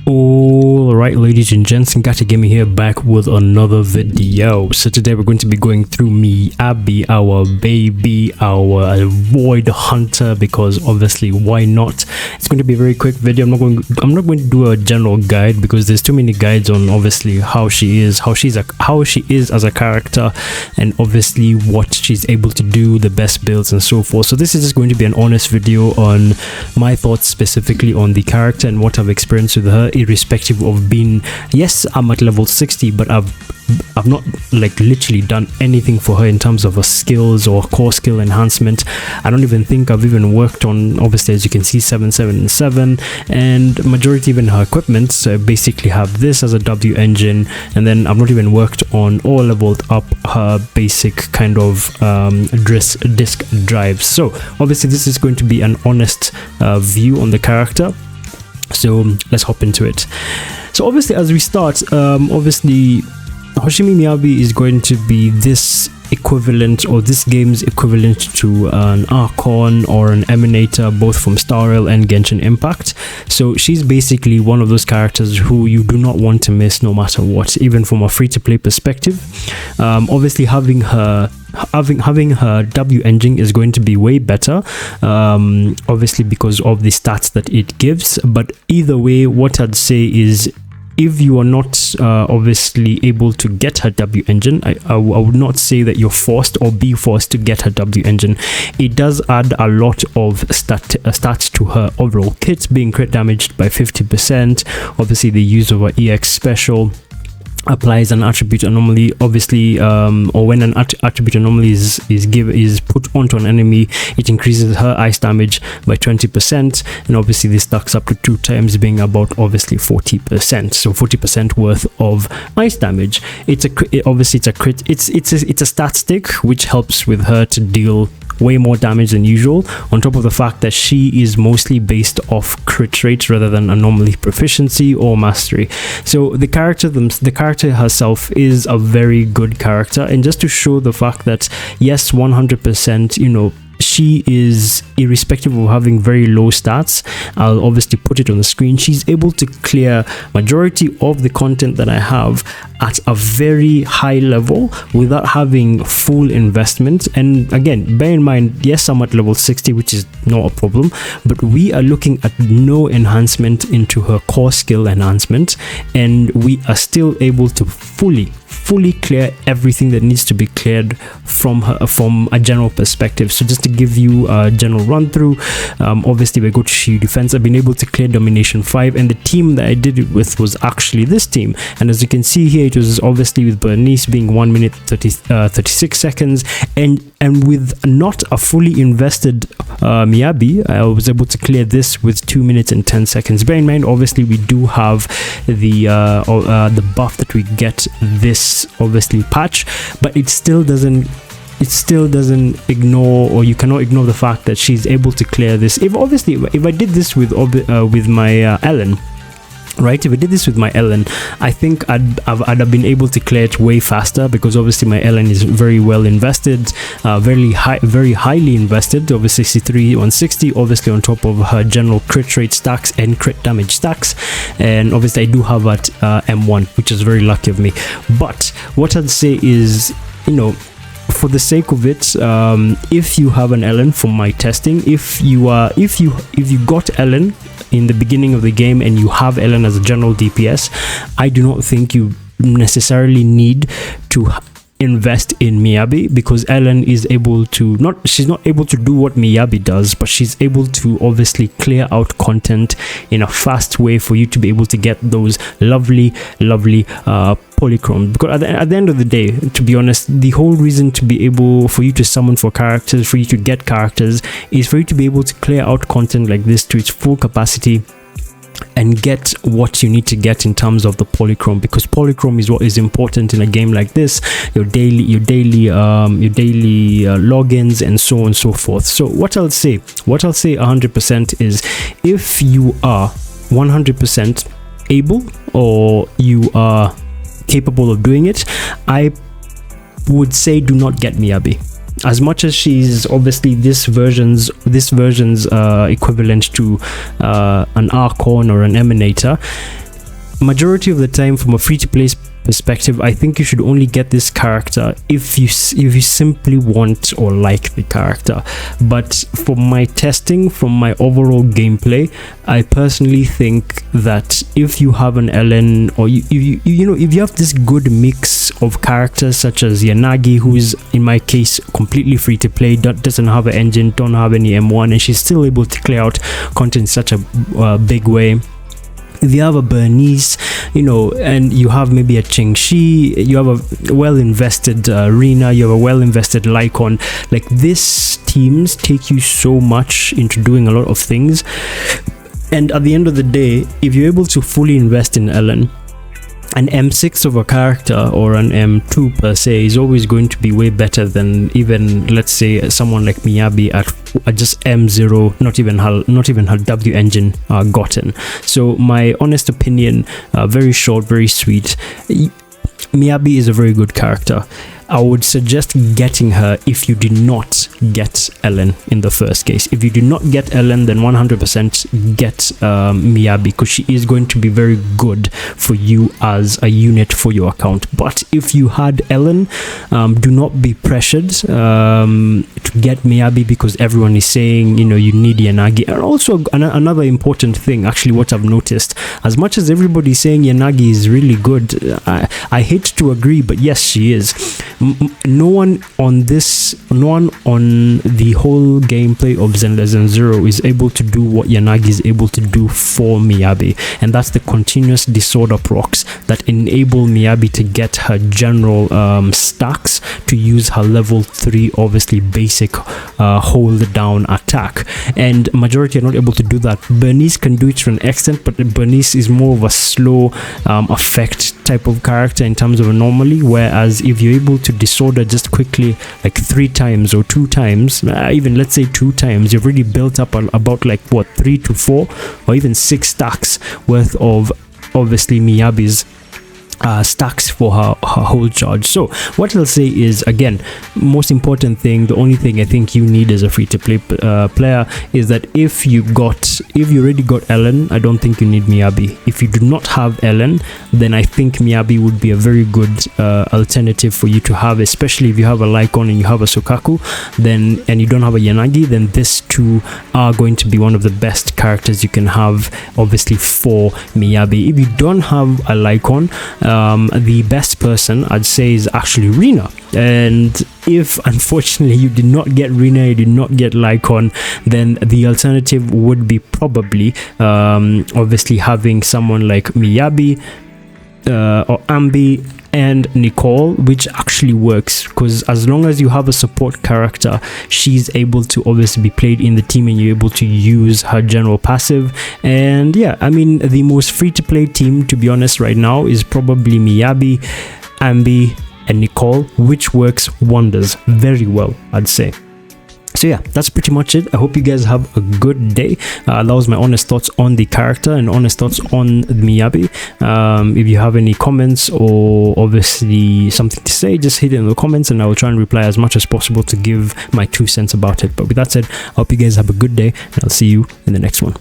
Alright, ladies and gents, Ngata Gaming here, back with another video. So today we're going to be going through MIYABI, our baby, our void hunter, because obviously why not. It's going to be a very quick video. I'm not going to do a general guide because there's too many guides on obviously how she is as a character, and obviously what she's able to do, the best builds and so forth. So this is just going to be an honest video on my thoughts specifically on the character and what I've experienced with her, irrespective of being, yes, I'm at level 60, but I've not like literally done anything for her in terms of her skills or core skill enhancement. I don't even think I've even worked on, obviously, as you can see, 777, and majority even her equipment. So I basically have this as a W engine, and then I've not even worked on or leveled up her basic kind of disk drives. So obviously this is going to be an honest view on the character. So let's hop into it. So obviously as we start, obviously Hoshimi MIYABI is going to be this equivalent, or this game's equivalent to an Archon or an Emanator, both from Star Rail and Genshin Impact. So she's basically one of those characters who you do not want to miss no matter what, even from a free-to-play perspective. Obviously having her W engine is going to be way better, obviously because of the stats that it gives. But either way, what I'd say is, if you are not obviously able to get her W engine, I would not say that you're forced or be forced to get her W engine. It does add a lot of stats to her overall kit, being crit damaged by 50%. Obviously the use of her EX special applies an attribute anomaly, obviously, or when an attribute anomaly is put onto an enemy, it increases her ice damage by 20%, and obviously this stacks up to 2 times, being about obviously 40%. So 40% worth of ice damage. Obviously it's a crit. It's a stat stick which helps with her to deal way more damage than usual, on top of the fact that she is mostly based off crit rates rather than anomaly proficiency or mastery. So the character herself is a very good character, and just to show the fact that yes, 100%, you know, she is, irrespective of having very low stats, I'll obviously put it on the screen, she's able to clear majority of the content that I have at a very high level without having full investment. And again, bear in mind, yes, I'm at level 60, which is not a problem, but we are looking at no enhancement into her core skill enhancement, and we are still able to fully clear everything that needs to be cleared from her, from a general perspective. So just to give you a general run through, obviously we go to Shield Defense. I've been able to clear Domination 5, and the team that I did it with was actually this team. And as you can see here, it was obviously with Bernice being 1 minute 36 seconds, and with not a fully invested MIYABI, I was able to clear this with 2 minutes and 10 seconds. Bear in mind, obviously we do have the buff that we get this obviously patch, but it still doesn't ignore, or you cannot ignore the fact that she's able to clear this. If I did this with my Ellen, right, if I did this with my Ellen, I think I'd have been able to clear it way faster, because obviously my Ellen is very well invested, very highly invested, obviously 63 160, obviously on top of her general crit rate stacks and crit damage stacks, and obviously I do have at M1, which is very lucky of me. But what I'd say is, you know, for the sake of it, if you have an Ellen, from my testing, if you got Ellen in the beginning of the game and you have Ellen as a general DPS, I do not think you necessarily need to invest in MIYABI, because Ellen is able to she's not able to do what MIYABI does, but she's able to obviously clear out content in a fast way for you to be able to get those lovely polychromes. Because at the end of the day, to be honest, the whole reason to be able for you to summon for characters, for you to get characters, is for you to be able to clear out content like this to its full capacity and get what you need to get in terms of the polychrome, because polychrome is what is important in a game like this, your daily logins and so on and so forth. So what I'll say 100% is, if you are 100% able, or you are capable of doing it, I would say do not get MIYABI. As much as she's obviously this version's equivalent to an Archon or an Emanator, majority of the time, from a free-to-play perspective, I think you should only get this character if you simply want or like the character. But for my testing, from my overall gameplay, I personally think that if you have an Ellen, or if you have this good mix of characters such as Yanagi, who is in my case completely free to play, doesn't have an engine, don't have any M1, and she's still able to clear out content in such a big way. If you have a Bernice, and you have maybe a Chengxi, you have a well-invested Rina, you have a well-invested Lycon, like these teams take you so much into doing a lot of things. And at the end of the day, if you're able to fully invest in Ellen, an M6 of a character or an M2 per se is always going to be way better than even, let's say, someone like MIYABI at just M0, not even her W engine gotten. So my honest opinion, very short, very sweet, MIYABI is a very good character. I would suggest getting her if you did not get Ellen in the first case. If you do not get Ellen, then 100% get MIYABI, because she is going to be very good for you as a unit for your account. But if you had Ellen, do not be pressured to get MIYABI, because everyone is saying, you need Yanagi. And also another important thing, actually, what I've noticed, as much as everybody's saying Yanagi is really good, I hate to agree, but yes, she is. No one on the whole gameplay of Zenless and Zero is able to do what Yanagi is able to do for MIYABI, and that's the continuous disorder procs that enable MIYABI to get her general stacks to use her level 3 obviously basic hold down attack, and majority are not able to do that. Bernice can do it to an extent, but Bernice is more of a slow effect type of character in terms of anomaly, whereas if you're able to disorder just quickly like 3 times or 2 times, even let's say 2 times, you've already built up about like what, 3 to 4 or even 6 stacks worth of obviously MIYABI's stacks for her whole charge. So what I'll say is, again, most important thing, the only thing I think you need as a free-to-play player is that if you already got Ellen, I don't think you need MIYABI. If you do not have Ellen, then I think MIYABI would be a very good alternative for you to have, especially if you have a Lycon and you have a Sokaku, and you don't have a Yanagi, then these two are going to be one of the best characters you can have, obviously, for MIYABI. If you don't have a Lycon, the best person I'd say is actually Rina. And if unfortunately you did not get Rina, you did not get Lycon, then the alternative would be probably obviously having someone like MIYABI or Ambi and Nicole, which actually works, because as long as you have a support character, she's able to obviously be played in the team and you're able to use her general passive. And yeah, I mean, the most free-to-play team, to be honest, right now is probably MIYABI, Ambi and Nicole, which works wonders very well, I'd say. So yeah, that's pretty much it. I hope you guys have a good day. That was my honest thoughts on the character and honest thoughts on MIYABI. If you have any comments or obviously something to say, just hit it in the comments and I will try and reply as much as possible to give my 2 cents about it. But with that said, I hope you guys have a good day and I'll see you in the next one.